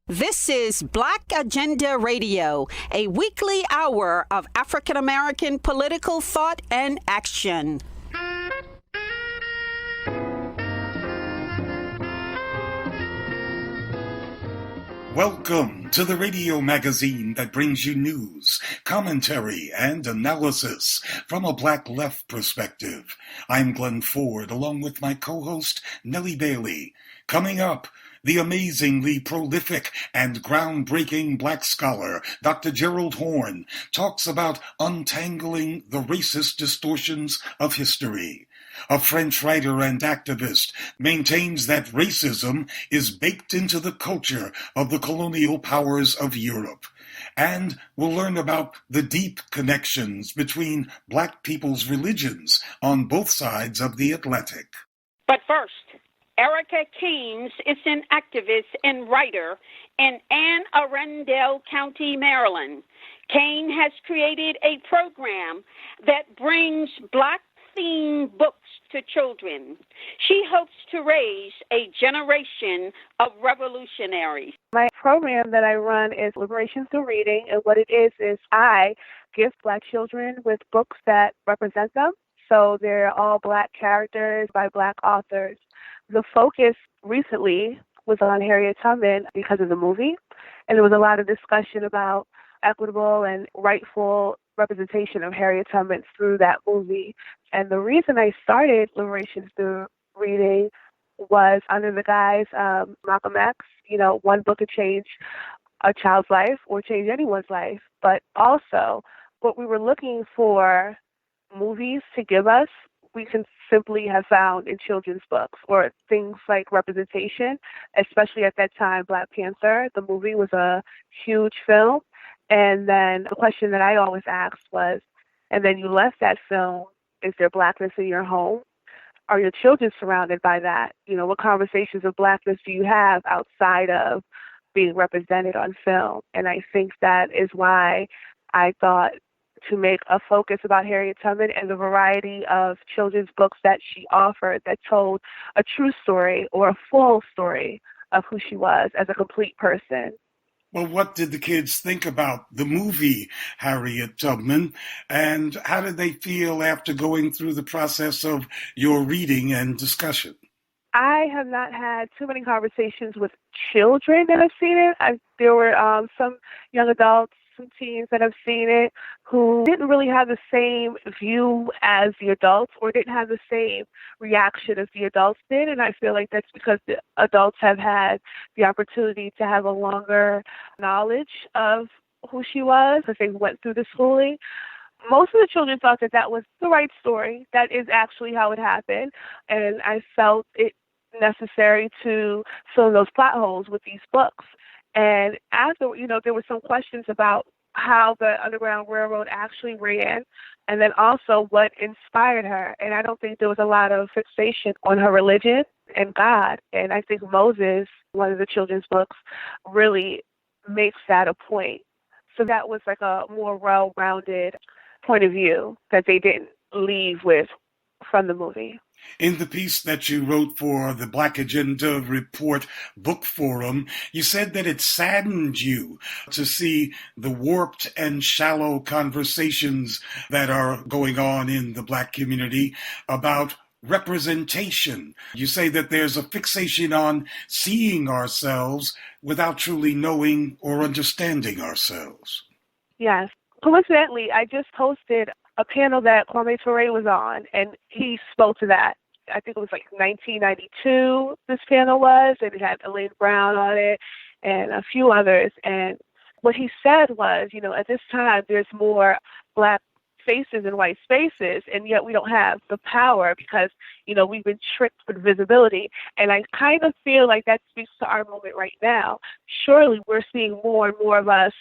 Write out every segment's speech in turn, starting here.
This is Black Agenda Radio, a weekly hour of African American political thought and action. Welcome to the radio magazine that brings you news, commentary, and analysis from a Black left perspective. I'm Glen Ford, along with my co-host, Nellie Bailey. Coming up, the amazingly prolific and groundbreaking Black scholar, Dr. Gerald Horne, talks about untangling the racist distortions of history. A French writer and activist maintains that racism is baked into the culture of the colonial powers of Europe. And we'll learn about the deep connections between Black people's religions on both sides of the Atlantic. But first, Erica Caines is an activist and writer in Ann Arundel County, Maryland. Caines has created a program that brings Black-themed books to children. She hopes to raise a generation of revolutionaries. My program that I run is Liberation Through Reading, and what it is I gift Black children with books that represent them. So they're all Black characters by Black authors. The focus recently was on Harriet Tubman because of the movie, and there was a lot of discussion about equitable and rightful representation of Harriet Tubman through that movie. And the reason I started Liberation Through Reading was under the guise of Malcolm X. You know, one book could change a child's life or change anyone's life, but also what we were looking for movies to give us, we can simply have found in children's books, or things like representation, especially at that time, Black Panther. The movie was a huge film. And then the question that I always asked was, and then you left that film, is there Blackness in your home? Are your children surrounded by that? You know, what conversations of Blackness do you have outside of being represented on film? And I think that is why I thought to make a focus about Harriet Tubman and the variety of children's books that she offered that told a true story or a full story of who she was as a complete person. Well, what did the kids think about the movie Harriet Tubman, and how did they feel after going through the process of your reading and discussion? I have not had too many conversations with children that have seen it. There were some young adults, some teens that have seen it who didn't really have the same view as the adults, or didn't have the same reaction as the adults did. And I feel like that's because the adults have had the opportunity to have a longer knowledge of who she was, because they went through the schooling. Most of the children thought that that was the right story. That is actually how it happened. And I felt it necessary to fill those plot holes with these books. And after, there were some questions about how the Underground Railroad actually ran, and then also what inspired her. And I don't think there was a lot of fixation on her religion and God. And I think Moses, one of the children's books, really makes that a point. So that was like a more well-rounded point of view that they didn't leave with from the movie. In the piece that you wrote for the Black Agenda Report Book Forum, you said that it saddened you to see the warped and shallow conversations that are going on in the Black community about representation. You say that there's a fixation on seeing ourselves without truly knowing or understanding ourselves. Yes. Coincidentally, I just posted a panel that Kwame Ture was on, and he spoke to that. I think it was like 1992, this panel was, and it had Elaine Brown on it and a few others. And what he said was, at this time, there's more Black faces and white spaces, and yet we don't have the power because, we've been tricked with visibility. And I kind of feel like that speaks to our moment right now. Surely we're seeing more and more of us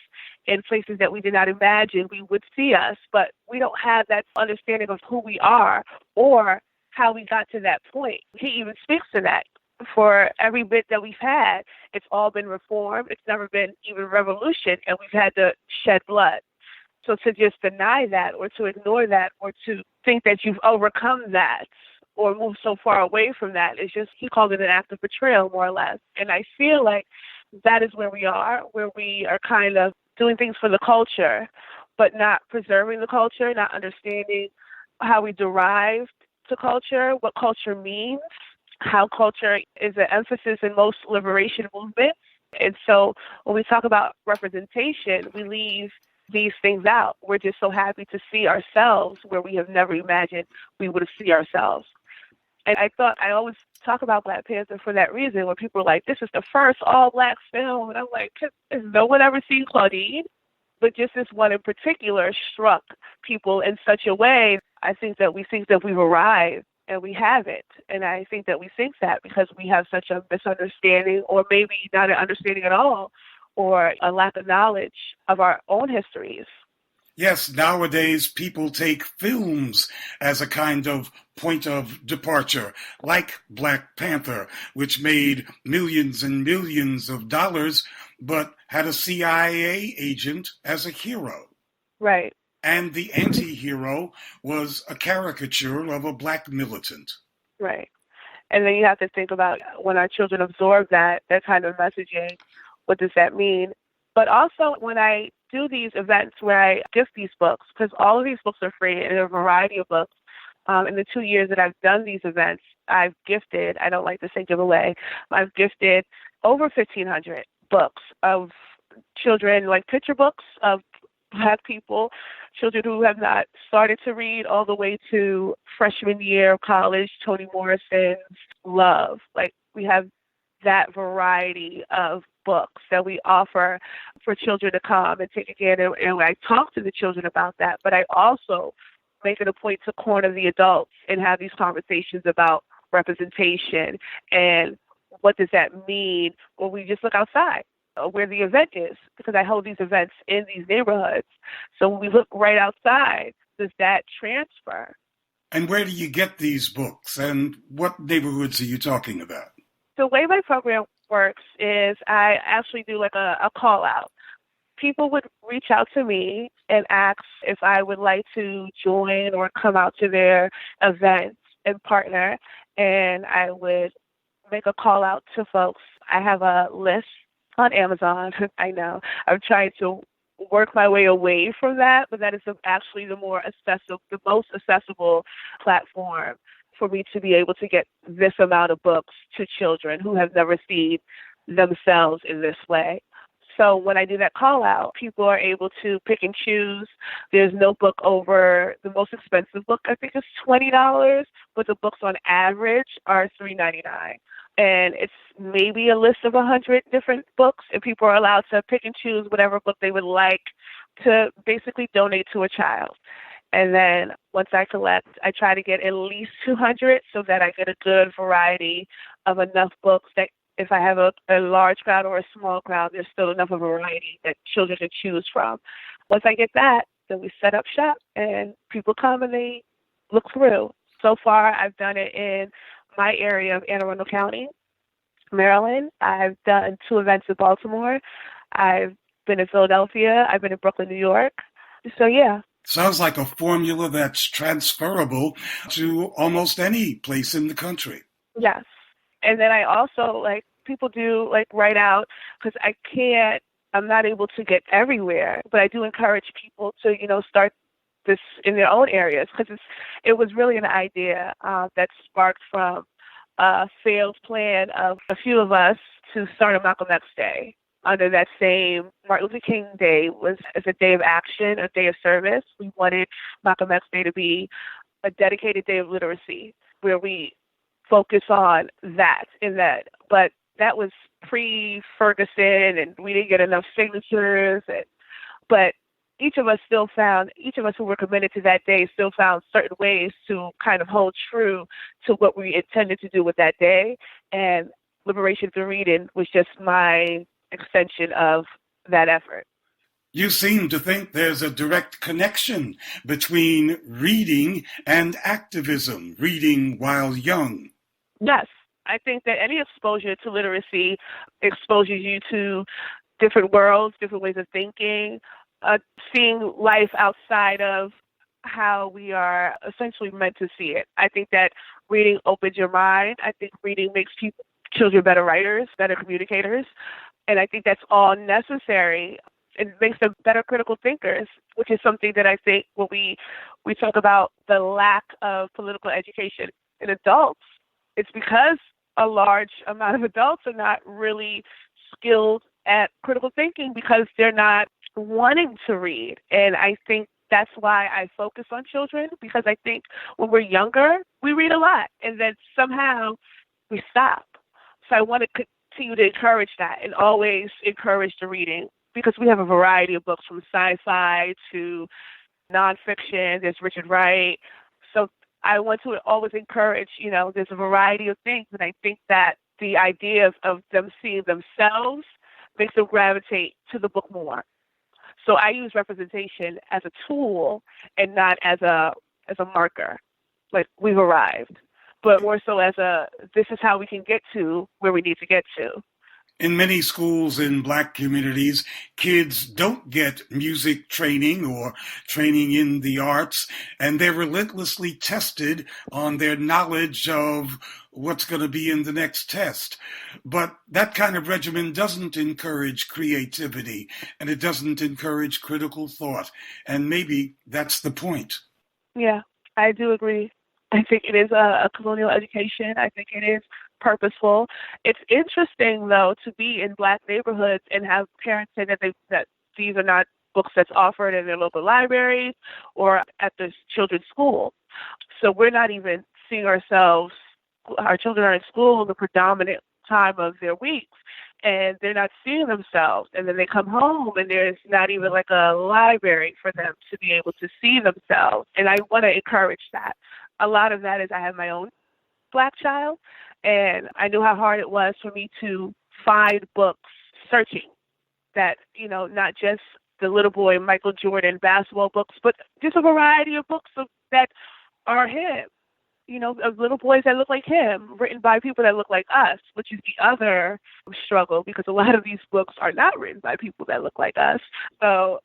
in places that we did not imagine we would see us, but we don't have that understanding of who we are or how we got to that point. He even speaks to that. For every bit that we've had, it's all been reform. It's never been even revolution, and we've had to shed blood. So to just deny that or to ignore that or to think that you've overcome that or moved so far away from that is just, he called it an act of betrayal, more or less. And I feel like that is where we are kind of doing things for the culture, but not preserving the culture, not understanding how we derived to culture, what culture means, how culture is an emphasis in most liberation movements. And so when we talk about representation, we leave these things out. We're just so happy to see ourselves where we have never imagined we would see ourselves. And I always talk about Black Panther for that reason, when people are like, this is the first all-Black film. And I'm like, has no one ever seen Claudine? But just this one in particular struck people in such a way. I think that we think that we've arrived, and we haven't. And I think that we think that because we have such a misunderstanding, or maybe not an understanding at all, or a lack of knowledge of our own histories. Yes, nowadays people take films as a kind of point of departure, like Black Panther, which made millions and millions of dollars, but had a CIA agent as a hero. Right. And the anti-hero was a caricature of a Black militant. Right. And then you have to think about, when our children absorb that kind of messaging, what does that mean? But also when I do these events where I gift these books, because all of these books are free, and there are a variety of books. In the 2 years that I've done these events, I've gifted, I don't like to say giveaway, I've gifted over 1,500 books of children, like picture books of Black people, children who have not started to read, all the way to freshman year of college, Toni Morrison's Love. Like, we have that variety of books that we offer for children to come and take again. And I talk to the children about that, but I also make it a point to corner the adults and have these conversations about representation and what does that mean when we just look outside where the event is, because I hold these events in these neighborhoods. So when we look right outside, does that transfer? And where do you get these books, and what neighborhoods are you talking about? The way my program works is I actually do like a call out. People would reach out to me and ask if I would like to join or come out to their events and partner, and I would make a call out to folks. I have a list on Amazon. I know I'm trying to work my way away from that, but that is actually the most accessible platform for me to be able to get this amount of books to children who have never seen themselves in this way. So when I do that call out, people are able to pick and choose. There's no book over, the most expensive book I think is $20, but the books on average are $3.99. And it's maybe a list of 100 different books, and people are allowed to pick and choose whatever book they would like to basically donate to a child. And then once I collect, I try to get at least 200 so that I get a good variety of enough books that if I have a large crowd or a small crowd, there's still enough of a variety that children can choose from. Once I get that, then we set up shop and people come and they look through. So far, I've done it in my area of Ann Arundel County, Maryland. I've done 2 events in Baltimore. I've been in Philadelphia. I've been in Brooklyn, New York. So, yeah. Sounds like a formula that's transferable to almost any place in the country. Yes. And then I also, people do, write out, because I'm not able to get everywhere, but I do encourage people to, start this in their own areas, because it was really an idea that sparked from a failed plan of a few of us to start a Malcolm X Day. Under that same Martin Luther King Day was as a day of action, a day of service. We wanted Malcolm X Day to be a dedicated day of literacy where we focus on that and that. But that was pre-Ferguson, and we didn't get enough signatures. But each of us who were committed to that day still found certain ways to kind of hold true to what we intended to do with that day. And Liberation Through Reading was just my extension of that effort. You seem to think there's a direct connection between reading and activism, reading while young. Yes. I think that any exposure to literacy exposes you to different worlds, different ways of thinking, seeing life outside of how we are essentially meant to see it. I think that reading opens your mind. I think reading makes children better writers, better communicators. And I think that's all necessary. It makes them better critical thinkers, which is something that I think when we talk about the lack of political education in adults, it's because a large amount of adults are not really skilled at critical thinking because they're not wanting to read. And I think that's why I focus on children, because I think when we're younger, we read a lot, and then somehow we stop. So I want to continue to encourage that and always encourage the reading, because we have a variety of books from sci-fi to nonfiction. There's Richard Wright. So I want to always encourage, there's a variety of things. And I think that the idea of them seeing themselves makes them gravitate to the book more. So I use representation as a tool and not as a marker, like we've arrived, but more so as this is how we can get to where we need to get to. In many schools in Black communities, kids don't get music training or training in the arts, and they're relentlessly tested on their knowledge of what's going to be in the next test. But that kind of regimen doesn't encourage creativity, and it doesn't encourage critical thought. And maybe that's the point. Yeah, I do agree. I think it is a colonial education. I think it is purposeful. It's interesting, though, to be in Black neighborhoods and have parents say that these are not books that's offered in their local libraries or at the children's school. So we're not even seeing our children are in school the predominant time of their weeks, and they're not seeing themselves. And then they come home and there's not even like a library for them to be able to see themselves. And I want to encourage that. A lot of that is I have my own Black child, and I knew how hard it was for me to find books searching that, not just the little boy Michael Jordan basketball books, but just a variety of books that are him, of little boys that look like him, written by people that look like us, which is the other struggle, because a lot of these books are not written by people that look like us. So,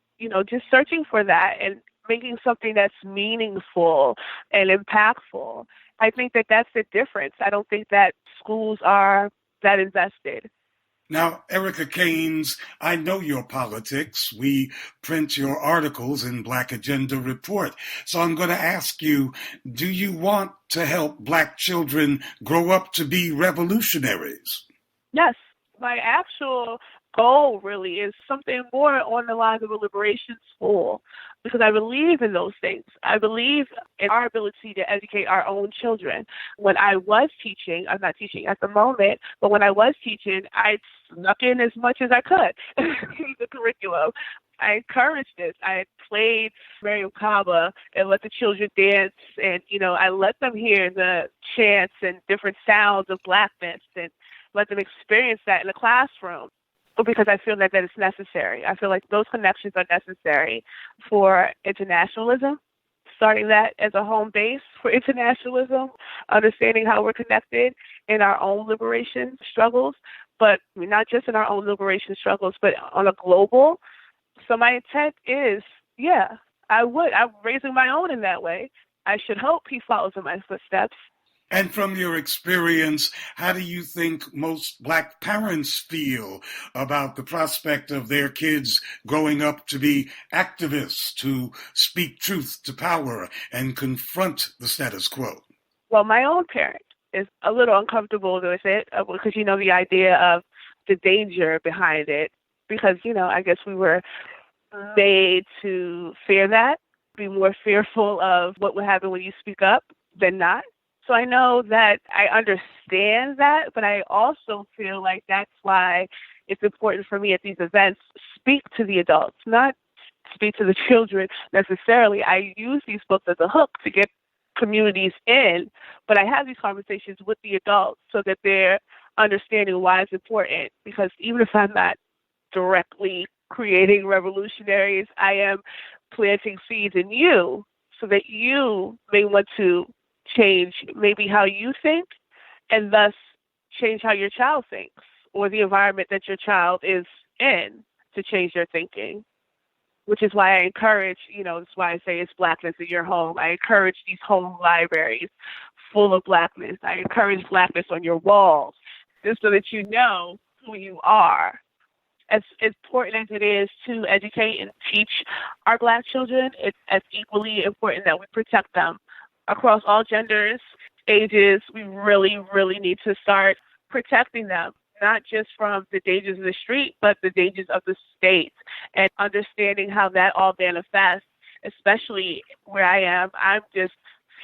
just searching for that and making something that's meaningful and impactful. I think that that's the difference. I don't think that schools are that invested. Now, Erica Caines, I know your politics. We print your articles in Black Agenda Report. So I'm going to ask you, do you want to help Black children grow up to be revolutionaries? Yes. My actual goal really is something more on the lines of a liberation school, because I believe in those things. I believe in our ability to educate our own children. When I was teaching, I'm not teaching at the moment, but when I was teaching, I snuck in as much as I could in the curriculum. I encouraged this. I played Mariam Kaba and let the children dance, and, I let them hear the chants and different sounds of Blackness and let them experience that in the classroom, because I feel that is necessary. I feel like those connections are necessary for internationalism, starting that as a home base for internationalism, understanding how we're connected in our own liberation struggles, but not just in our own liberation struggles, but on a global. So my intent is, I'm raising my own in that way. I should hope he follows in my footsteps. And from your experience, how do you think most Black parents feel about the prospect of their kids growing up to be activists, to speak truth to power and confront the status quo? Well, my own parent is a little uncomfortable with it because, the idea of the danger behind it, because, I guess we were made to fear that, be more fearful of what would happen when you speak up than not. So I know that I understand that, but I also feel like that's why it's important for me at these events, speak to the adults, not speak to the children necessarily. I use these books as a hook to get communities in, but I have these conversations with the adults so that they're understanding why it's important, because even if I'm not directly creating revolutionaries, I am planting seeds in you so that you may want to change maybe how you think, and thus change how your child thinks, or the environment that your child is in to change their thinking, which is why I encourage, that's why I say it's Blackness in your home. I encourage these home libraries full of Blackness. I encourage Blackness on your walls, just so that you know who you are, as important as it is to educate and teach our Black children, it's as equally important that we protect them across all genders, ages. We really, really need to start protecting them, not just from the dangers of the street, but the dangers of the state, and understanding how that all manifests, especially where I am. I'm just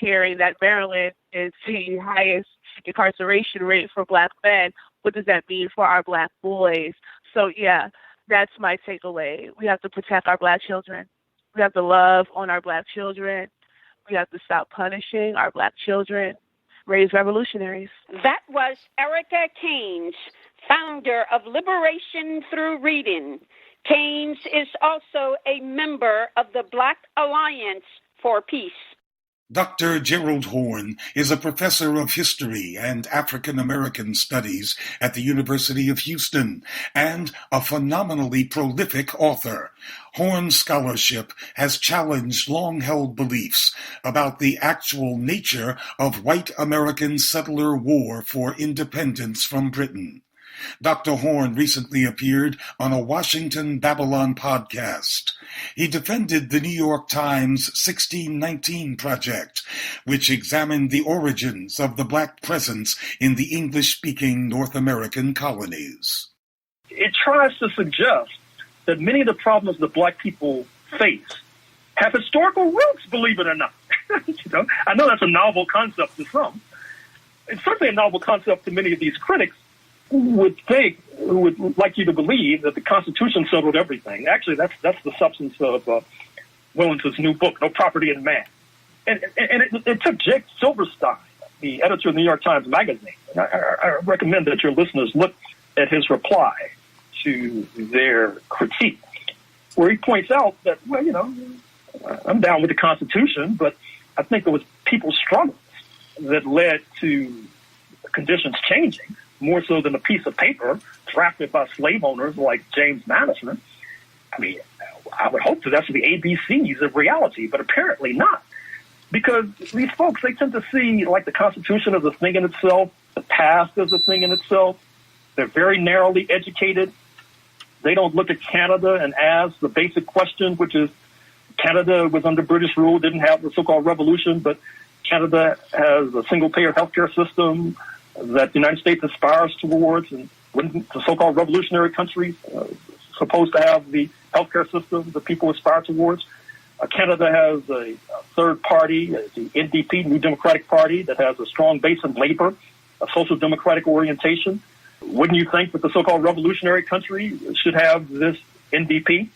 hearing that Maryland is the highest incarceration rate for Black men. What does that mean for our Black boys? So, yeah, that's my takeaway. We have to protect our Black children. We have to love on our Black children. We have to stop punishing our Black children, raise revolutionaries. That was Erica Caines, founder of Liberation Through Reading. Caines is also a member of the Black Alliance for Peace. Dr. Gerald Horne is a professor of history and African American studies at the University of Houston and a phenomenally prolific author. Horne's scholarship has challenged long-held beliefs about the actual nature of white American settler war for independence from Britain. Dr. Horne recently appeared on a Washington Babylon podcast. He defended the New York Times 1619 Project, which examined the origins of the Black presence in the English-speaking North American colonies. It tries to suggest that many of the problems that Black people face have historical roots, believe it or not. I know that's a novel concept to some. It's certainly a novel concept to many of these critics who would like you to believe that the Constitution settled everything. Actually, that's the substance of Wellington's new book, No Property in Man. And it took Jake Silverstein, the editor of the New York Times Magazine. And I recommend that your listeners look at his reply to their critique, where he points out that, well, I'm down with the Constitution, but I think it was people's struggles that led to conditions changing, more so than a piece of paper drafted by slave owners like James Madison. I mean, I would hope that that's the ABCs of reality, but apparently not. Because these folks, they tend to see like the Constitution as a thing in itself, the past as a thing in itself. They're very narrowly educated. They don't look at Canada and ask the basic question, which is Canada was under British rule, didn't have the so-called revolution, but Canada has a single-payer healthcare system that the United States aspires towards, and when the so-called revolutionary countries supposed to have the healthcare system that people aspire towards. Canada has a third party, the NDP, New Democratic Party, that has a strong base in labor, a social democratic orientation. Wouldn't you think that the so-called revolutionary country should have this NDP?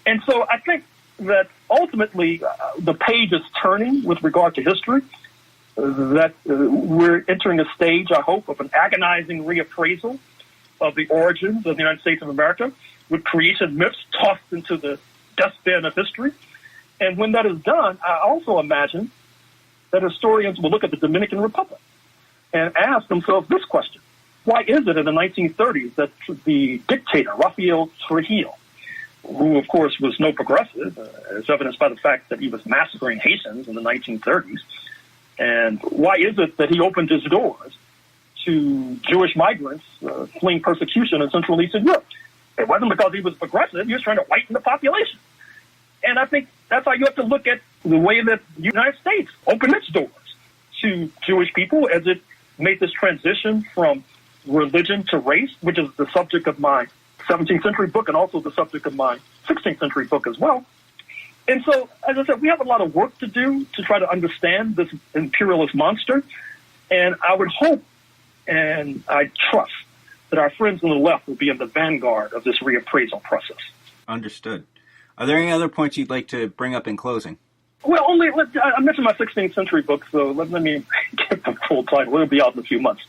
And so I think that ultimately the page is turning with regard to history, that we're entering a stage, I hope, of an agonizing reappraisal of the origins of the United States of America, with creation myths tossed into the dustbin of history. And when that is done, I also imagine that historians will look at the Dominican Republic and ask themselves this question. Why is it in the 1930s that the dictator, Rafael Trujillo, who, of course, was no progressive, as evidenced by the fact that he was massacring Haitians in the 1930s, and why is it that he opened his doors to Jewish migrants fleeing persecution in Central and Eastern Europe? It wasn't because he was progressive. He was trying to whiten the population. And I think that's how you have to look at the way that the United States opened its doors to Jewish people as it made this transition from religion to race, which is the subject of my 17th century book and also the subject of my 16th century book as well. And so, as I said, we have a lot of work to do to try to understand this imperialist monster. And I would hope and I trust that our friends on the left will be in the vanguard of this reappraisal process. Understood. Are there any other points you'd like to bring up in closing? Well, I mentioned my 16th century book, so let me get the full title. It'll be out in a few months.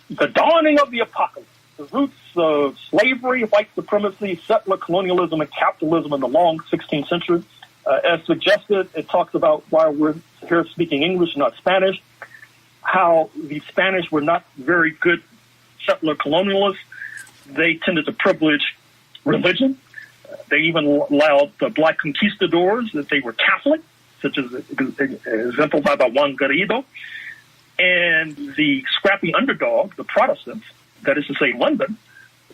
The Dawning of the Apocalypse, the roots of slavery, white supremacy, settler colonialism, and capitalism in the long 16th century. As suggested, it talks about why we're here speaking English, not Spanish, how the Spanish were not very good settler colonialists. They tended to privilege religion. They even allowed the black conquistadors that they were Catholic, such as exemplified by Juan Garrido, and the scrappy underdog, the Protestants, that is to say London,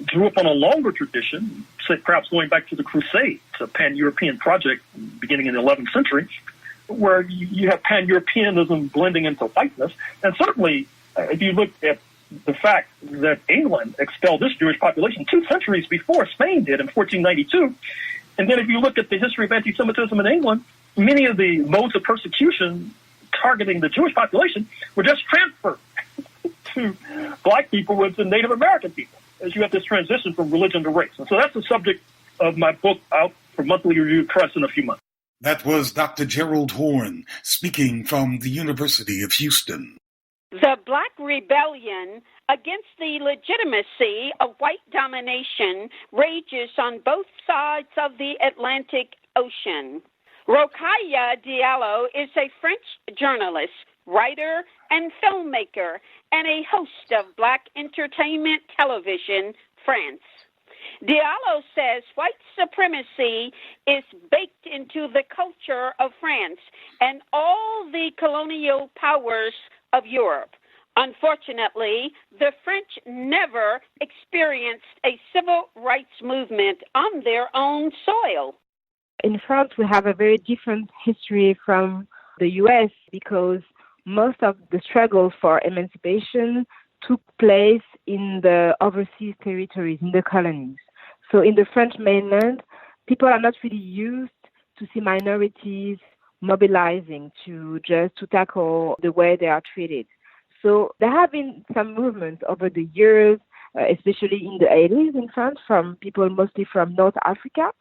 drew upon a longer tradition, say perhaps going back to the Crusades, a pan-European project beginning in the 11th century, where you have pan-Europeanism blending into whiteness. And certainly, if you look at the fact that England expelled this Jewish population 2 centuries before Spain did in 1492, and then if you look at the history of anti-Semitism in England, many of the modes of persecution targeting the Jewish population were just transferred to black people with the Native American people, as you have this transition from religion to race. And so that's the subject of my book out for Monthly Review Press in a few months. That was Dr. Gerald Horne speaking from the University of Houston. The Black Rebellion against the legitimacy of white domination rages on both sides of the Atlantic Ocean. Rokhaya Diallo is a French journalist, writer, and filmmaker, and a host of Black Entertainment Television France. Diallo says white supremacy is baked into the culture of France and all the colonial powers of Europe. Unfortunately, the French never experienced a civil rights movement on their own soil. In France, we have a very different history from the U.S. because most of the struggles for emancipation took place in the overseas territories, in the colonies. So in the French mainland, people are not really used to see minorities mobilizing to tackle the way they are treated. So there have been some movements over the years, especially in the 80s in France, from people mostly from North Africa,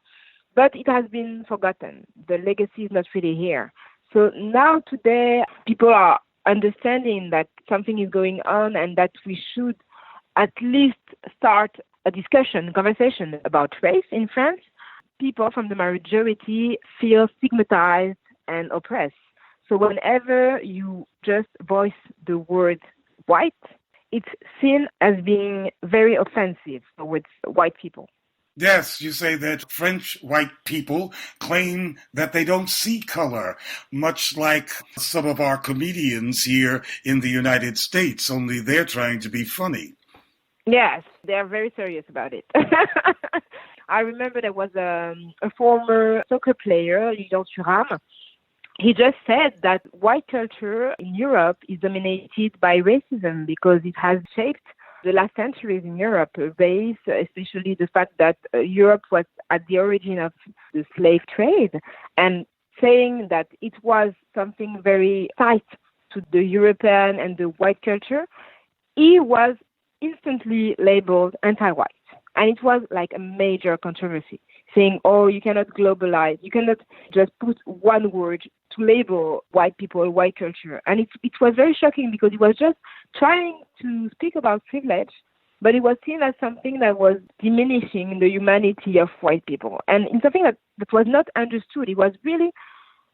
but it has been forgotten. The legacy is not really here. So now today, people are understanding that something is going on and that we should at least start a conversation about race in France. People from the majority feel stigmatized and oppressed. So whenever you just voice the word white, it's seen as being very offensive towards white people. Yes, you say that French white people claim that they don't see color, much like some of our comedians here in the United States, only they're trying to be funny. Yes, they're very serious about it. I remember there was a former soccer player, Lilian Thuram. He just said that white culture in Europe is dominated by racism because it has shaped the last centuries in Europe, based especially the fact that Europe was at the origin of the slave trade, and saying that it was something very tied to the European and the white culture, he was instantly labeled anti-white. And it was like a major controversy, saying, oh, you cannot globalize, you cannot just put one word to label white people, white culture. And it was very shocking because he was just trying to speak about privilege, but it was seen as something that was diminishing the humanity of white people. And it's something that was not understood. It was really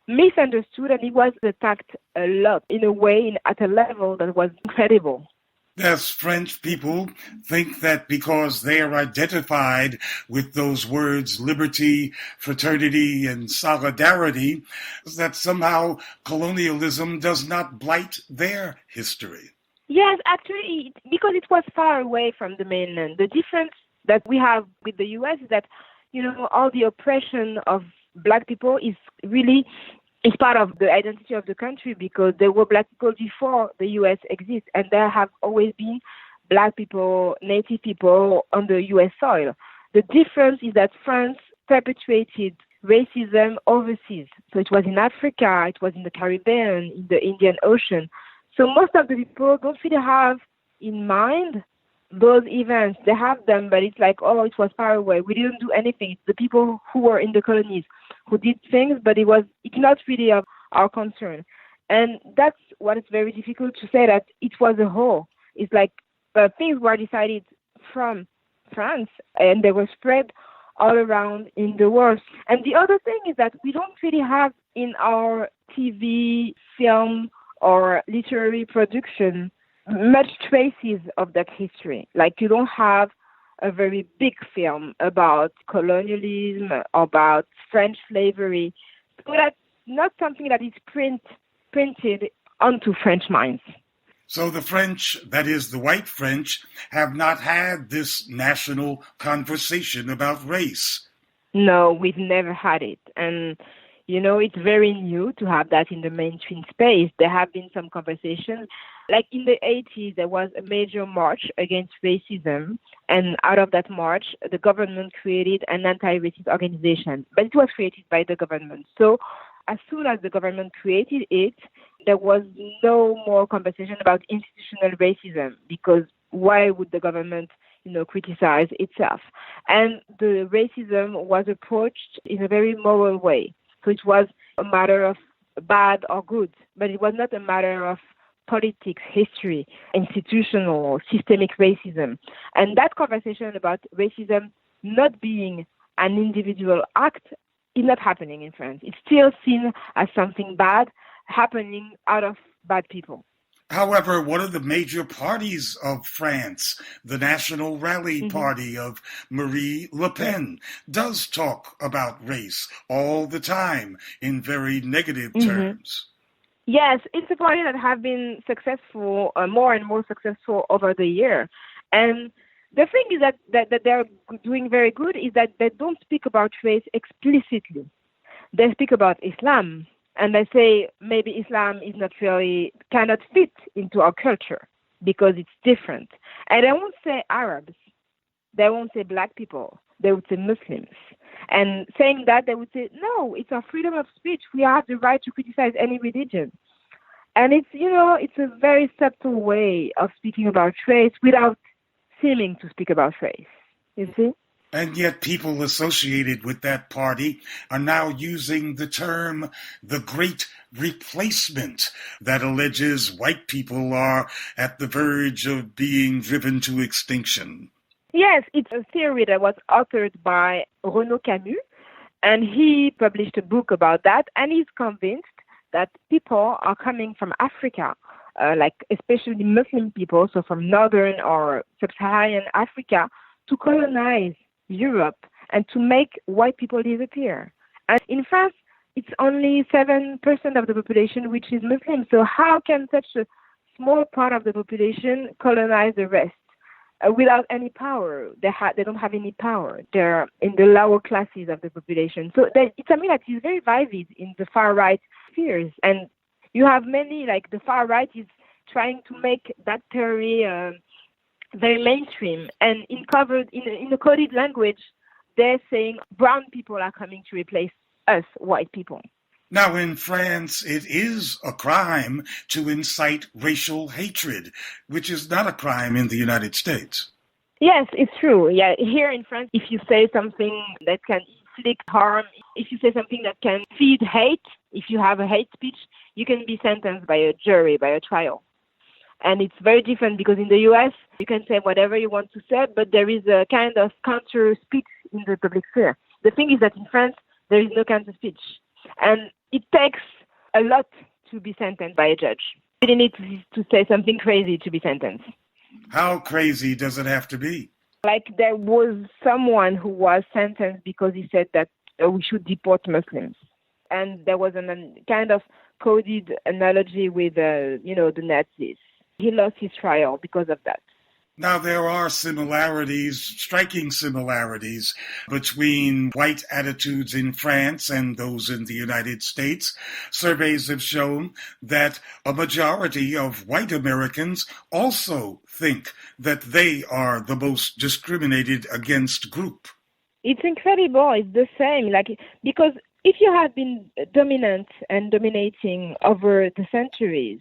misunderstood, and it was attacked a lot in a way, at a level that was incredible. Yes, French people think that because they are identified with those words liberty, fraternity, and solidarity, that somehow colonialism does not blight their history. Yes, actually, because it was far away from the mainland. The difference that we have with the U.S. is that, all the oppression of black people is part of the identity of the country because there were black people before the U.S. exists, and there have always been black people, native people on the U.S. soil. The difference is that France perpetuated racism overseas. So it was in Africa, it was in the Caribbean, in the Indian Ocean. So most of the people don't really have in mind those events. They have them, but it's like, oh, it was far away. We didn't do anything. It's the people who were in the colonies who did things, but it's not really of our concern. And that's what is very difficult to say, that it was a whole. It's like things were decided from France and they were spread all around in the world. And the other thing is that we don't really have in our TV, film, or literary production much traces of that history. Like you don't have a very big film about colonialism, about French slavery. So that's not something that is printed onto French minds. So the French, that is the white French, have not had this national conversation about race. No, we've never had it. And, it's very new to have that in the mainstream space. There have been some conversations. Like in the 80s, there was a major march against racism. And out of that march, the government created an anti-racist organization. But it was created by the government. So as soon as the government created it, there was no more conversation about institutional racism, because why would the government, criticize itself? And the racism was approached in a very moral way. So it was a matter of bad or good, but it was not a matter of politics, history, institutional or systemic racism. And that conversation about racism not being an individual act is not happening in France. It's still seen as something bad happening out of bad people. However, one of the major parties of France, the National Rally Party of Marie Le Pen, does talk about race all the time in very negative terms. Yes, it's a party that have been successful, more and more successful over the year. And the thing is that they're doing very good is that they don't speak about race explicitly. They speak about Islam. And they say maybe Islam is not really, cannot fit into our culture because it's different. And they won't say Arabs. They won't say black people. They would say Muslims. And saying that, they would say, no, it's our freedom of speech. We have the right to criticize any religion. And it's a very subtle way of speaking about race without seeming to speak about race. You see? And yet people associated with that party are now using the term the Great Replacement that alleges white people are at the verge of being driven to extinction. Yes, it's a theory that was authored by Renaud Camus, and he published a book about that, and he's convinced that people are coming from Africa, like especially Muslim people, so from northern or sub-Saharan Africa, to colonize Europe and to make white people disappear. And in France, it's only 7% of the population which is Muslim. So how can such a small part of the population colonize the rest without any power? They don't have any power. They're in the lower classes of the population. So it's something that is very vivid in the far-right spheres. And you have many, like the far-right is trying to make that theory very mainstream, and in the coded language, they're saying brown people are coming to replace us, white people. Now, in France, it is a crime to incite racial hatred, which is not a crime in the United States. Yes, it's true. Yeah, here in France, if you say something that can inflict harm, if you say something that can feed hate, if you have a hate speech, you can be sentenced by a jury, by a trial. And it's very different because in the U.S., you can say whatever you want to say, but there is a kind of counter-speech in the public sphere. The thing is that in France, there is no counter-speech. And it takes a lot to be sentenced by a judge. You really need to say something crazy to be sentenced. How crazy does it have to be? Like there was someone who was sentenced because he said that we should deport Muslims. And there was a kind of coded analogy with, the Nazis. He lost his trial because of that. Now, there are similarities, striking similarities, between white attitudes in France and those in the United States. Surveys have shown that a majority of white Americans also think that they are the most discriminated against group. It's incredible. It's the same. Because if you have been dominant and dominating over the centuries,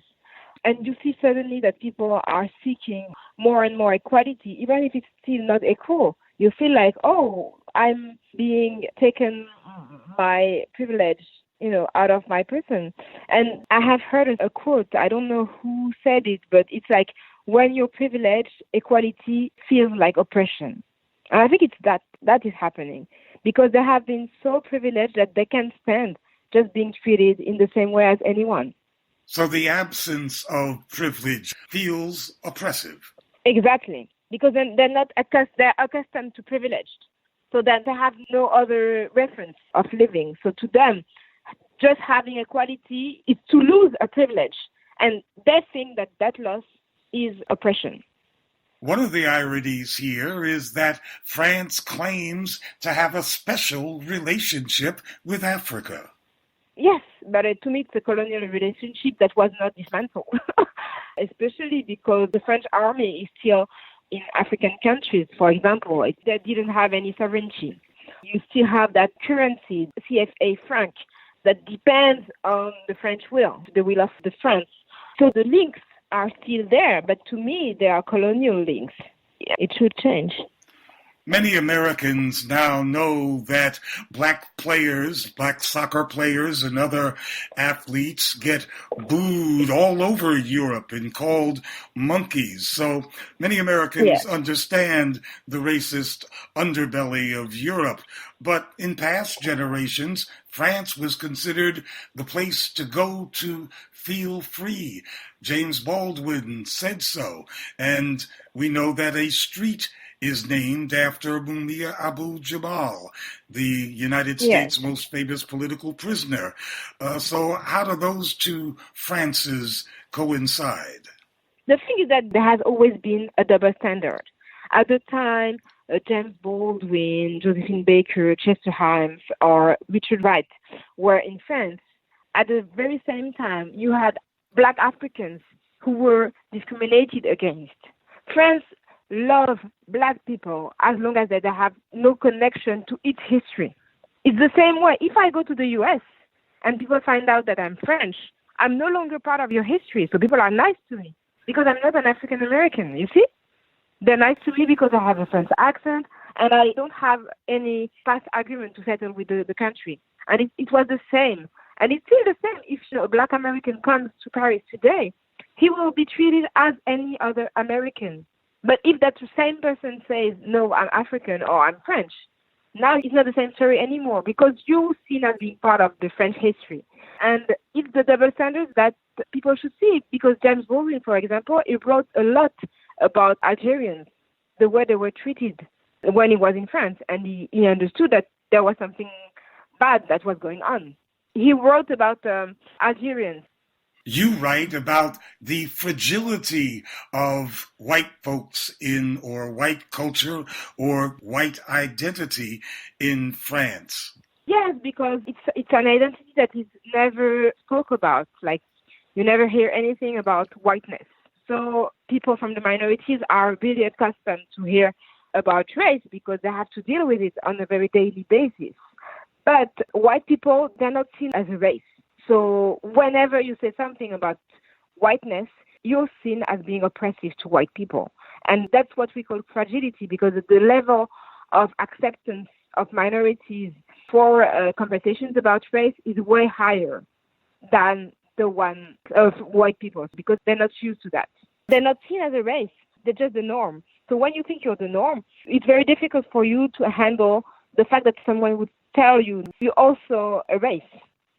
and you see suddenly that people are seeking more and more equality, even if it's still not equal, you feel like, oh, I'm being taken my privilege, out of my person. And I have heard a quote, I don't know who said it, but it's like, when you're privileged, equality feels like oppression. And I think it's that is happening because they have been so privileged that they can't stand just being treated in the same way as anyone. So the absence of privilege feels oppressive. Exactly, because then they're accustomed to privileged, so that they have no other reference of living. So to them, just having equality is to lose a privilege, And they think that that loss is oppression. One of the ironies here is that France claims to have a special relationship with Africa. Yes, but to me it's a colonial relationship that was not dismantled, especially because the French army is still in African countries, for example. They didn't have any sovereignty. You still have that currency, CFA franc, that depends on the French will, the will of the France. So the links are still there, but to me, they are colonial links. It should change. Many Americans now know that black players, black soccer players and other athletes get booed all over Europe and called monkeys. So many Americans understand the racist underbelly of Europe. But in past generations, France was considered the place to go to feel free. James Baldwin said so. And we know that a street is named after Mumia Abu-Jamal, the United States' most famous political prisoner. So how do those two Frances coincide? The thing is that there has always been a double standard. At the time, James Baldwin, Josephine Baker, Chester Himes, or Richard Wright were in France. At the very same time, you had black Africans who were discriminated against. France loves black people as long as they have no connection to its history. It's the same way. If I go to the US and people find out that I'm French, I'm no longer part of your history. So people are nice to me because I'm not an African American, you see? They're nice to me because I have a French accent and I don't have any past agreement to settle with the country. And it was the same. And it's still the same. If a black American comes to Paris today, he will be treated as any other American. But if that same person says, no, I'm African or I'm French, now it's not the same story anymore because you're seen as being part of the French history. And it's the double standards that people should see because James Baldwin, for example, he wrote a lot about Algerians, the way they were treated when he was in France. And he understood that there was something bad that was going on. He wrote about Algerians. You write about the fragility of white folks or white culture or white identity in France. Yes, because it's an identity that is never spoke about. Like, you never hear anything about whiteness. So people from the minorities are really accustomed to hear about race because they have to deal with it on a very daily basis. But white people, they're not seen as a race. So whenever you say something about whiteness, you're seen as being oppressive to white people. And that's what we call fragility because the level of acceptance of minorities for conversations about race is way higher than the one of white people because they're not used to that. They're not seen as a race. They're just the norm. So when you think you're the norm, it's very difficult for you to handle the fact that someone would tell you you're also a race.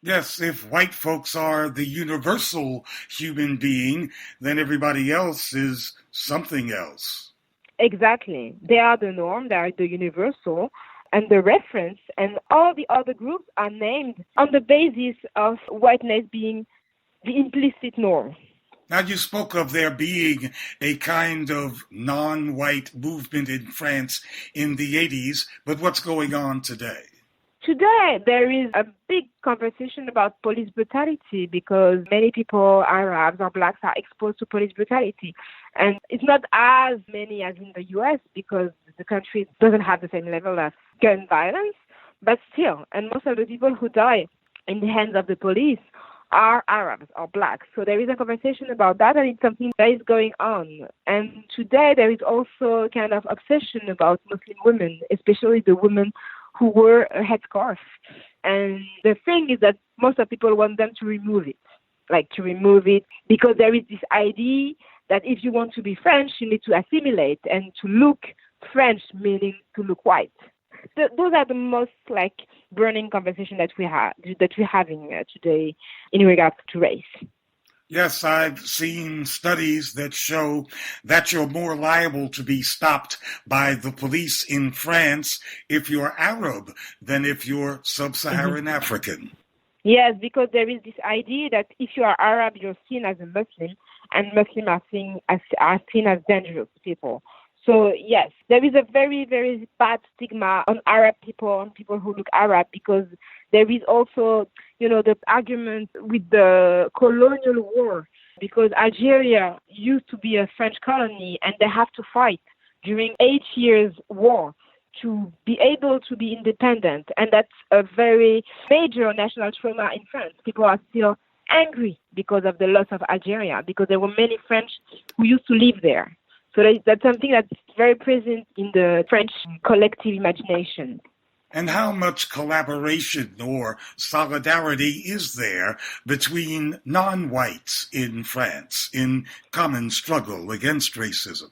Yes, if white folks are the universal human being, then everybody else is something else. Exactly. They are the norm, they are the universal, and the reference, and all the other groups are named on the basis of whiteness being the implicit norm. Now, you spoke of there being a kind of non-white movement in France in the 80s, but what's going on today? Today, there is a big conversation about police brutality because many people, Arabs or blacks, are exposed to police brutality. And it's not as many as in the US because the country doesn't have the same level of gun violence, but still. And most of the people who die in the hands of the police are Arabs or blacks. So there is a conversation about that, and it's something that is going on. And today, there is also a kind of obsession about Muslim women, especially the women who wear a headscarf. And the thing is that most of people want them to remove it, because there is this idea that if you want to be French, you need to assimilate, and to look French meaning to look white. Those are the most burning conversation that we're having today in regards to race. Yes, I've seen studies that show that you're more liable to be stopped by the police in France if you're Arab than if you're sub-Saharan African. Yes, because there is this idea that if you are Arab, you're seen as a Muslim, and Muslims are seen as dangerous people. So yes, there is a very, very bad stigma on Arab people, on people who look Arab, because there is also, the argument with the colonial war, because Algeria used to be a French colony and they have to fight during 8 years war to be able to be independent. And that's a very major national trauma in France. People are still angry because of the loss of Algeria, because there were many French who used to live there. So that's something that's very present in the French collective imagination. And how much collaboration or solidarity is there between non-whites in France in common struggle against racism?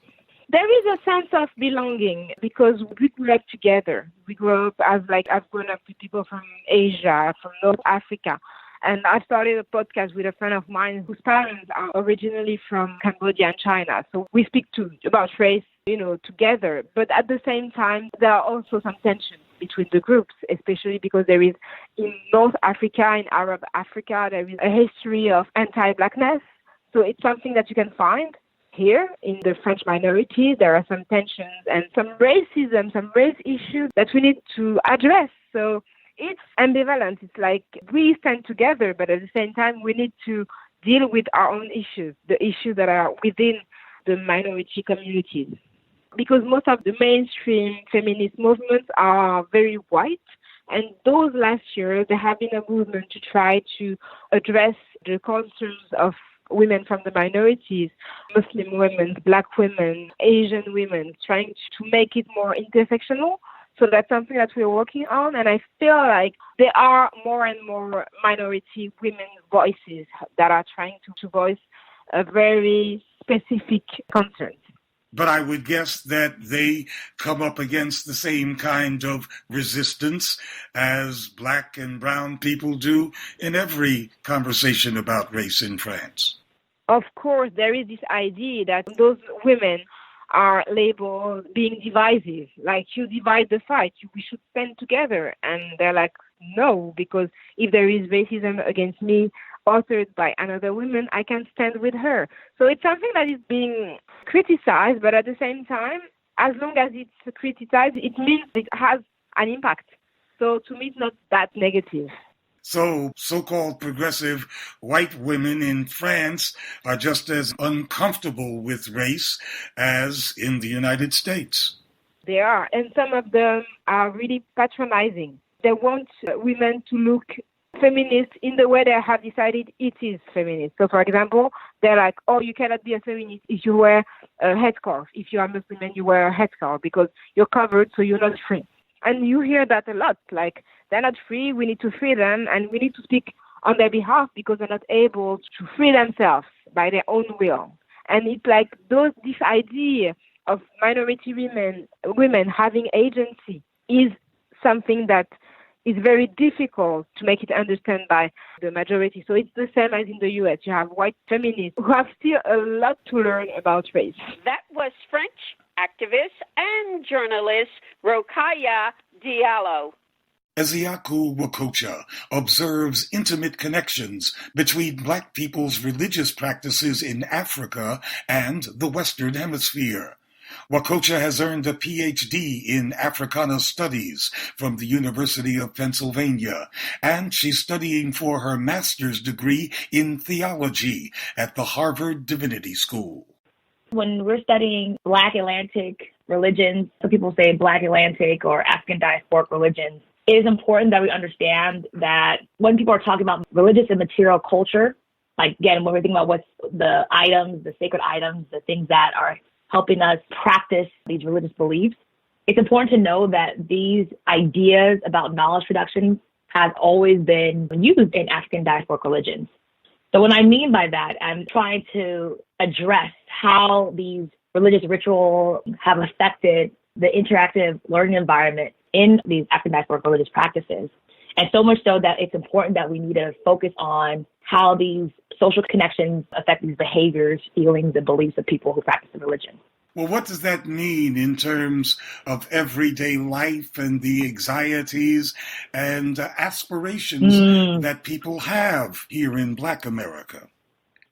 There is a sense of belonging because we grew up together. We grew up I've grown up with people from Asia, from North Africa. And I started a podcast with a friend of mine whose parents are originally from Cambodia and China. So we speak about race, together. But at the same time, there are also some tensions between the groups, especially because there is in North Africa, in Arab Africa, there is a history of anti-blackness. So it's something that you can find here in the French minority. There are some tensions and some racism, some race issues that we need to address. So it's ambivalent. It's like we stand together, but at the same time, we need to deal with our own issues, the issues that are within the minority communities. Because most of the mainstream feminist movements are very white, and those last year, there have been a movement to try to address the concerns of women from the minorities, Muslim women, Black women, Asian women, trying to make it more intersectional. So that's something that we're working on, and I feel like there are more and more minority women's voices that are trying to voice a very specific concerns. But I would guess that they come up against the same kind of resistance as Black and brown people do in every conversation about race in France. Of course, there is this idea that those women are labeled being divisive, like you divide the fight, we should stand together. And they're like, no, because if there is racism against me authored by another woman, I can stand with her. So it's something that is being criticized, but at the same time, as long as it's criticized, it means it has an impact. So to me, it's not that negative. So, so-called progressive white women in France are just as uncomfortable with race as in the United States. They are, and some of them are really patronizing. They want women to look feminist in the way they have decided it is feminist. So, for example, they're like, oh, you cannot be a feminist if you wear a headscarf. If you are Muslim and you wear a headscarf because you're covered, so you're not free. And you hear that a lot, like, they're not free, we need to free them, and we need to speak on their behalf because they're not able to free themselves by their own will. And it's like this idea of minority women having agency is something that is very difficult to make it understand by the majority. So it's the same as in the US. You have white feminists who have still a lot to learn about race. That was French activist and journalist Rokhaya Diallo. Ezeaku Wakocha observes intimate connections between Black people's religious practices in Africa and the Western Hemisphere. Wakocha has earned a Ph.D. in Africana Studies from the University of Pennsylvania, and she's studying for her master's degree in theology at the Harvard Divinity School. When we're studying Black Atlantic religions, some people say Black Atlantic or African diasporic religions, it is important that we understand that when people are talking about religious and material culture, like, again, when we're thinking about what's the items, the sacred items, the things that are helping us practice these religious beliefs, it's important to know that these ideas about knowledge production have always been used in African diasporic religions. So what I mean by that, I'm trying to address how these religious rituals have affected the interactive learning environment in these African diasporic religious practices. And so much so that it's important that we need to focus on how these social connections affect these behaviors, feelings, and beliefs of people who practice the religion. Well, what does that mean in terms of everyday life and the anxieties and aspirations that people have here in Black America?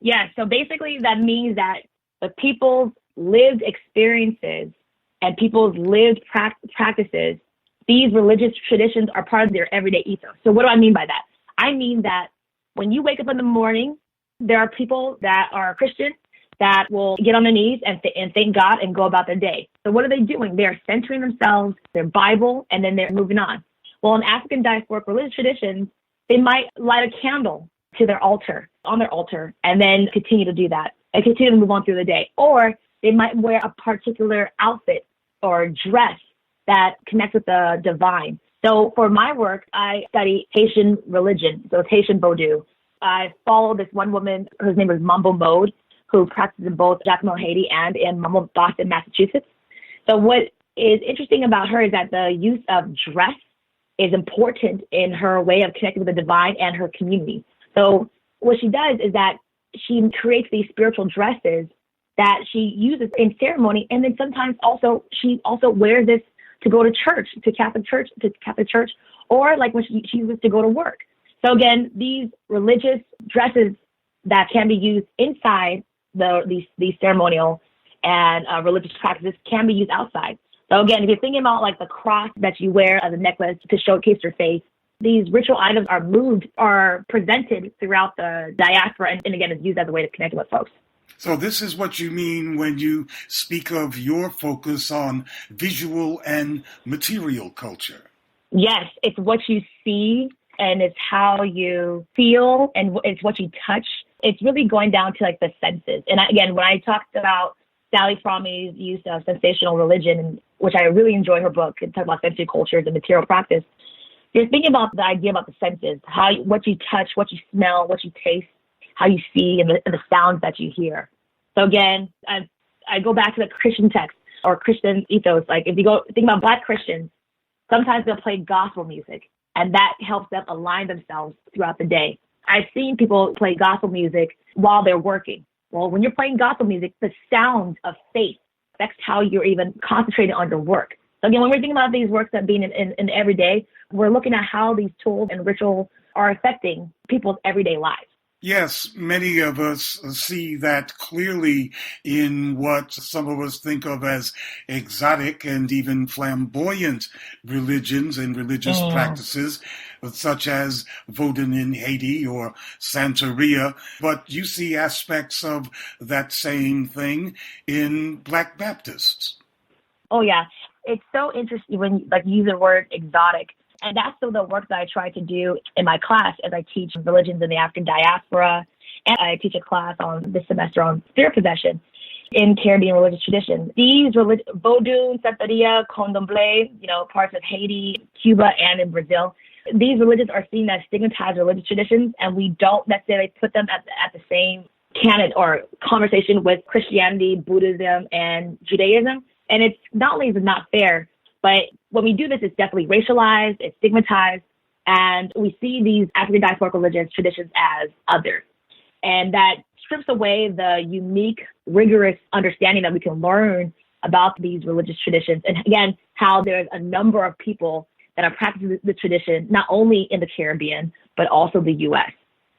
Yeah, so basically that means that the people's lived experiences and people's lived practices, these religious traditions are part of their everyday ethos. So what do I mean by that? I mean that when you wake up in the morning, there are people that are Christian that will get on their knees and thank God and go about their day. So what are they doing? They're centering themselves, their Bible, and then they're moving on. Well, in African diasporic religious traditions, they might light a candle to their altar, on their altar, and then continue to do that and continue to move on through the day. Or they might wear a particular outfit or dress that connects with the divine. So for my work, I study Haitian religion, so it's Haitian Vodou. I follow this one woman whose name is Mambo Mode, who practices in both Jacmel, Haiti and in Mambo, Boston, Massachusetts. So what is interesting about her is that the use of dress is important in her way of connecting with the divine and her community. So what she does is that she creates these spiritual dresses that she uses in ceremony, and then sometimes also she also wears this to go to church, to Catholic church, or like when she uses to go to work. So again, these religious dresses that can be used inside these ceremonial and religious practices can be used outside. So again, if you're thinking about like the cross that you wear as a necklace to showcase your faith, these ritual items are presented throughout the diaspora, and again, it's used as a way to connect with folks. So this is what you mean when you speak of your focus on visual and material culture. Yes, it's what you see and it's how you feel and it's what you touch. It's really going down to like the senses. And again, when I talked about Sally Frommy's use of sensational religion, which I really enjoy her book, and talk about sensory cultures and material practice, you're thinking about the idea about the senses, what you touch, what you smell, what you taste, how you see, and the sounds that you hear. So again, I go back to the Christian text or Christian ethos. Like if you go think about Black Christians, sometimes they'll play gospel music, and that helps them align themselves throughout the day. I've seen people play gospel music while they're working. Well, when you're playing gospel music, the sound of faith affects how you're even concentrating on your work. So again, when we're thinking about these works that being in everyday, we're looking at how these tools and rituals are affecting people's everyday lives. Yes, many of us see that clearly in what some of us think of as exotic and even flamboyant religions and religious practices, such as Vodun in Haiti or Santeria. But you see aspects of that same thing in Black Baptists. Oh, yeah. It's so interesting when you use the word exotic. And that's still the work that I try to do in my class as I teach religions in the African diaspora. And I teach a class this semester on spirit possession in Caribbean religious tradition. These Vodou, Santeria, Candomblé, parts of Haiti, Cuba, and in Brazil, these religions are seen as stigmatized religious traditions, and we don't necessarily put them at the same canon or conversation with Christianity, Buddhism, and Judaism. And it's not only is it not fair, but when we do this, it's definitely racialized, it's stigmatized, and we see these African diasporic religious traditions as other. And that strips away the unique, rigorous understanding that we can learn about these religious traditions. And again, how there's a number of people that are practicing the tradition, not only in the Caribbean, but also the U.S.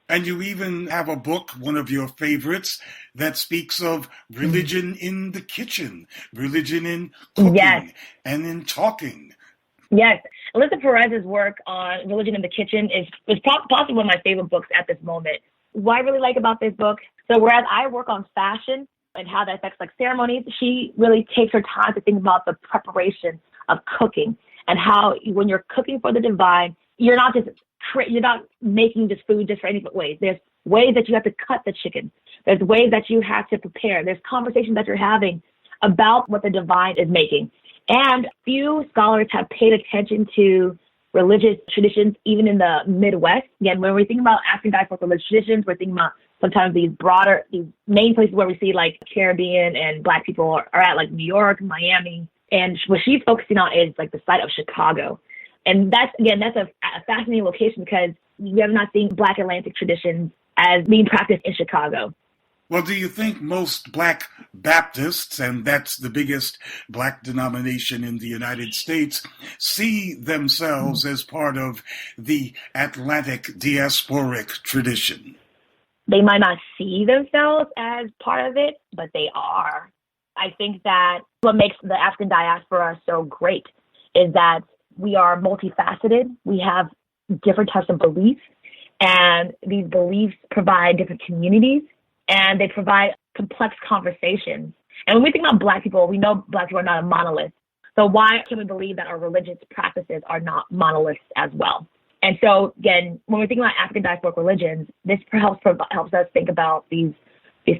And you even have a book, one of your favorites, that speaks of religion in the kitchen, religion in cooking and in talking. Yes. Alyssa Perez's work on religion in the kitchen is possibly one of my favorite books at this moment. What I really like about this book, so whereas I work on fashion and how that affects ceremonies, she really takes her time to think about the preparation of cooking and how when you're cooking for the divine, you're not making just food just for any ways. There's ways that you have to cut the chicken. There's ways that you have to prepare. There's conversations that you're having about what the divine is making. And few scholars have paid attention to religious traditions, even in the Midwest. Again, when we think about African diasporic religious traditions, we're thinking about sometimes these main places where we see Caribbean and Black people are at, New York, Miami. And what she's focusing on is the site of Chicago. And that's a fascinating location because we have not seen Black Atlantic traditions as being practiced in Chicago. Well, do you think most Black Baptists, and that's the biggest Black denomination in the United States, see themselves as part of the Atlantic diasporic tradition? They might not see themselves as part of it, but they are. I think that what makes the African diaspora so great is that we are multifaceted. We have different types of beliefs, and these beliefs provide different communities, and they provide complex conversations. And when we think about Black people, we know Black people are not a monolith. So why can we believe that our religious practices are not monoliths as well? And so, again, when we're thinking about African diasporic religions, this helps us think about these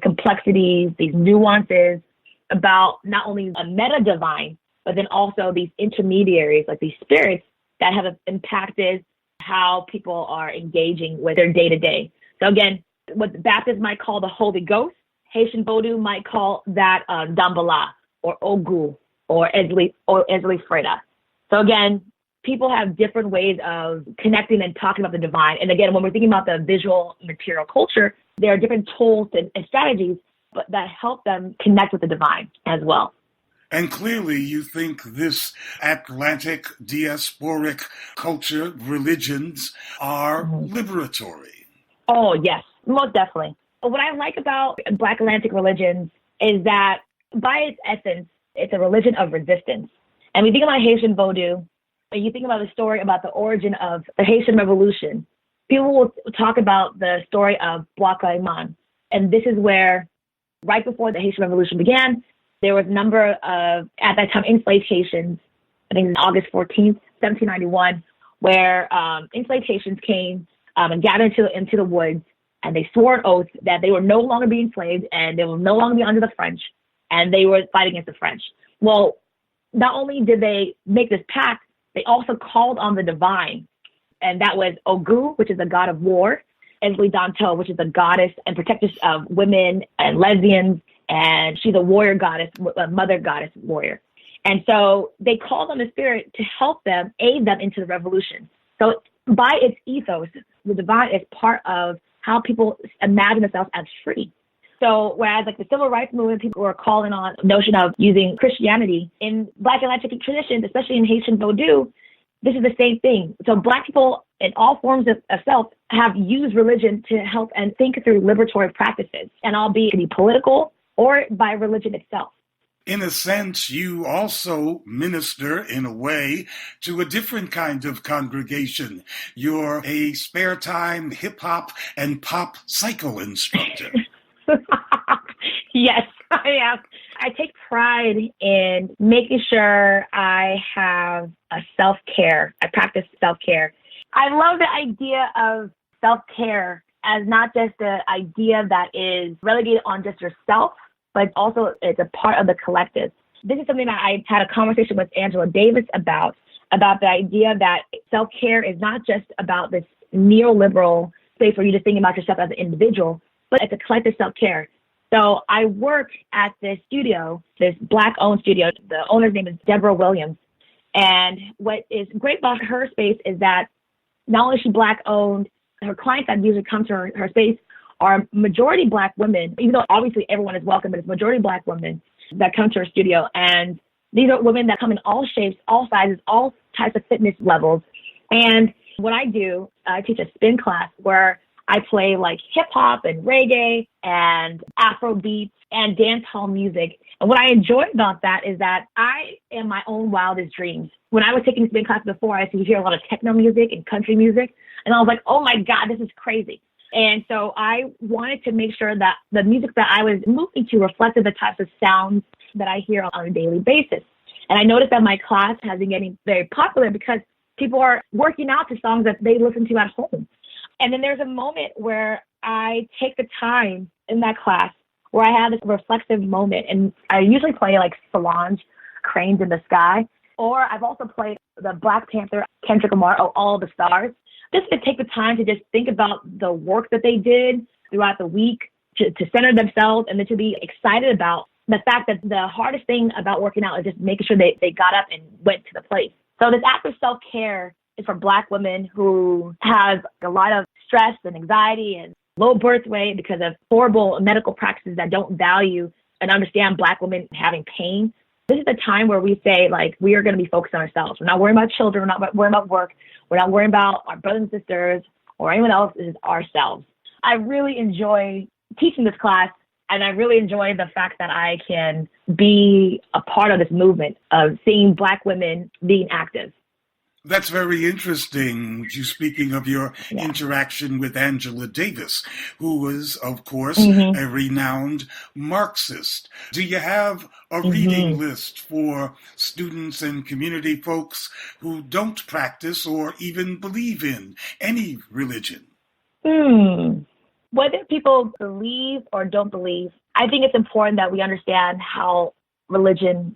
complexities, these nuances, about not only a meta-divine, but then also these intermediaries, like these spirits that have impacted how people are engaging with their day-to-day. So again, what the Baptists might call the Holy Ghost, Haitian Vodou might call that Dambala or Ogu or Ezli Freda. So again, people have different ways of connecting and talking about the divine. And again, when we're thinking about the visual material culture, there are different tools and strategies but that help them connect with the divine as well. And clearly you think this Atlantic diasporic culture, religions are liberatory. Oh, yes, most definitely. What I like about Black Atlantic religions is that by its essence, it's a religion of resistance. And we think about Haitian Vodou, and you think about the story about the origin of the Haitian Revolution. People will talk about the story of Bwaka Iman. And this is where, right before the Haitian Revolution began, there was a number of, at that time, enslaved Haitians, I think it was August 14th, 1791, where enslaved Haitians came and gathered into the woods, and they swore an oath that they were no longer being enslaved and they will no longer be under the French, and they were fighting against the French. Well, not only did they make this pact, they also called on the divine, and that was Ogu, which is the god of war, Ezli Danto, which is the goddess and protectress of women and lesbians, and she's a warrior goddess, a mother goddess warrior. And so they called on the spirit to help them, aid them into the revolution. So by its ethos, the divine is part of how people imagine themselves as free. So whereas like the civil rights movement, people were calling on the notion of using Christianity, in Black Atlantic traditions, especially in Haitian Vodou, this is the same thing. So Black people in all forms of self have used religion to help and think through liberatory practices, and albeit it be political or by religion itself. In a sense, you also minister, in a way, to a different kind of congregation. You're a spare time hip-hop and pop cycle instructor. Yes, I am. I take pride in making sure I have a self-care. I practice self-care. I love the idea of self-care as not just the idea that is relegated on just yourself, but also it's a part of the collective. This is something that I had a conversation with Angela Davis about the idea that self-care is not just about this neoliberal space where you're just thinking about yourself as an individual, but it's a collective self-care. So I work at this studio, this Black-owned studio. The owner's name is Deborah Williams. And what is great about her space is that not only is she Black-owned, her clients that usually come to her space are majority Black women, even though obviously everyone is welcome, but it's majority Black women that come to her studio. And these are women that come in all shapes, all sizes, all types of fitness levels. And what I do, I teach a spin class where I play like hip hop and reggae and Afro beats and dance hall music. And what I enjoy about that is that I am my own wildest dreams. When I was taking spin classes before, I used to hear a lot of techno music and country music. And I was like, oh my God, this is crazy. And so I wanted to make sure that the music that I was moving to reflected the types of sounds that I hear on a daily basis. And I noticed that my class has been getting very popular because people are working out to songs that they listen to at home. And then there's a moment where I take the time in that class where I have this reflexive moment. And I usually play like Solange, Cranes in the Sky. Or I've also played the Black Panther, Kendrick Lamar, All the Stars. Just to take the time to just think about the work that they did throughout the week, to center themselves, and then to be excited about the fact that the hardest thing about working out is just making sure they got up and went to the place. So this act of self-care is for Black women who have a lot of stress and anxiety and low birth weight, because of horrible medical practices that don't value and understand Black women having pain. This is the time where we say, like, we are going to be focused on ourselves. We're not worrying about children. We're not worrying about work. We're not worrying about our brothers and sisters or anyone else. It is ourselves. I really enjoy teaching this class, and I really enjoy the fact that I can be a part of this movement of seeing Black women being active. That's very interesting. You speaking of your interaction with Angela Davis, who was, of course, a renowned Marxist. Do you have a reading list for students and community folks who don't practice or even believe in any religion? Whether people believe or don't believe, I think it's important that we understand how religion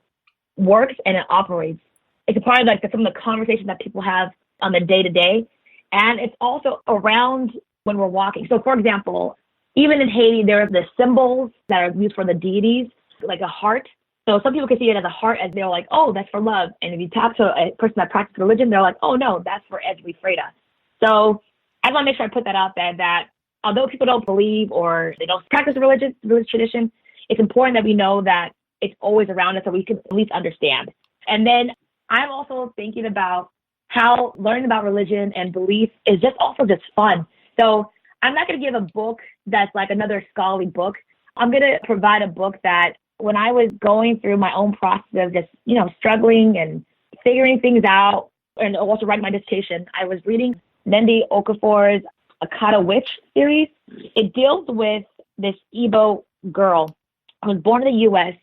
works and it operates. It's a part of like some of the conversations that people have on the day-to-day. And it's also around when we're walking. So, for example, even in Haiti, there are the symbols that are used for the deities, like a heart. So some people can see it as a heart, as they're like, oh, that's for love. And if you talk to a person that practices religion, they're like, oh, no, that's for Edwy Freda. So I want to make sure I put that out there, that although people don't believe or they don't practice religious tradition, it's important that we know that it's always around us so we can at least understand. And then I'm also thinking about how learning about religion and belief is just also just fun. So I'm not going to give a book that's like another scholarly book. I'm going to provide a book that when I was going through my own process of just, struggling and figuring things out and also writing my dissertation, I was reading Nnedi Okorafor's Akata Witch series. It deals with this Igbo girl who was born in the U.S.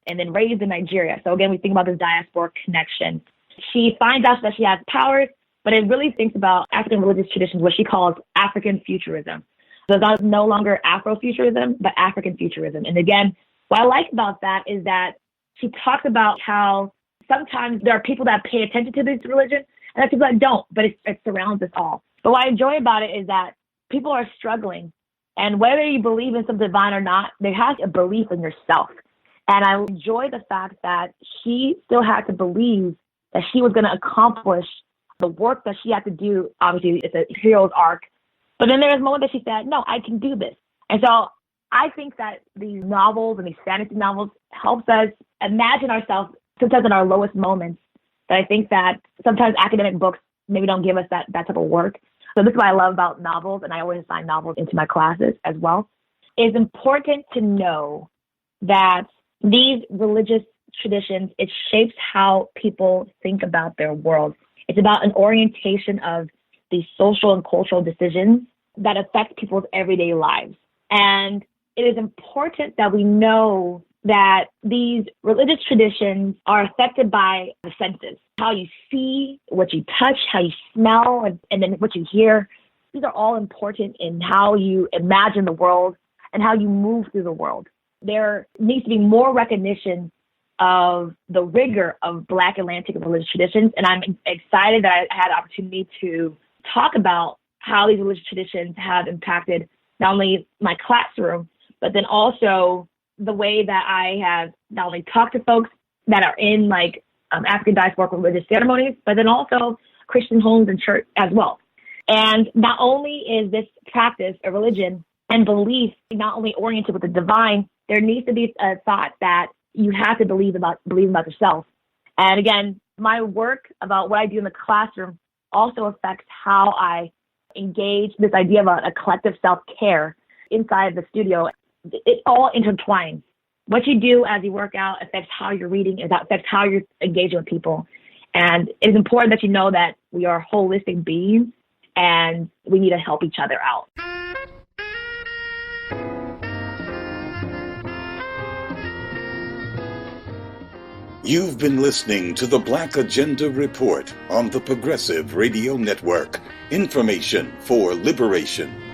and then raised in Nigeria. So again, we think about this diaspora connection. She finds out that she has powers, but it really thinks about African religious traditions, what she calls African futurism. So it's no longer Afrofuturism, but African futurism. And again, what I like about that is that she talks about how sometimes there are people that pay attention to this religion and there are people that don't, but it surrounds us all. But what I enjoy about it is that people are struggling. And whether you believe in some divine or not, there has a belief in yourself. And I enjoy the fact that she still had to believe that she was going to accomplish the work that she had to do. Obviously, it's a hero's arc. But then there was a moment that she said, no, I can do this. And so I think that these novels and these fantasy novels helps us imagine ourselves sometimes in our lowest moments. But I think that sometimes academic books maybe don't give us that type of work. So this is what I love about novels, and I always assign novels into my classes as well. It's important to know that these religious traditions, it shapes how people think about their world. It's about an orientation of these social and cultural decisions that affect people's everyday lives. And it is important that we know that these religious traditions are affected by the senses, how you see, what you touch, how you smell, and then what you hear. These are all important in how you imagine the world and how you move through the world. There needs to be more recognition of the rigor of Black Atlantic religious traditions. And I'm excited that I had the opportunity to talk about how these religious traditions have impacted not only my classroom, but then also the way that I have not only talked to folks that are in African diasporic religious ceremonies, but then also Christian homes and church as well. And not only is this practice a religion and belief not only oriented with the divine, there needs to be a thought that you have to believe about yourself. And again, my work about what I do in the classroom also affects how I engage this idea of a collective self-care inside the studio. It all intertwines. What you do as you work out affects how you're reading, it affects how you're engaging with people. And it is important that you know that we are holistic beings and we need to help each other out. You've been listening to the Black Agenda Report on the Progressive Radio Network. Information for liberation.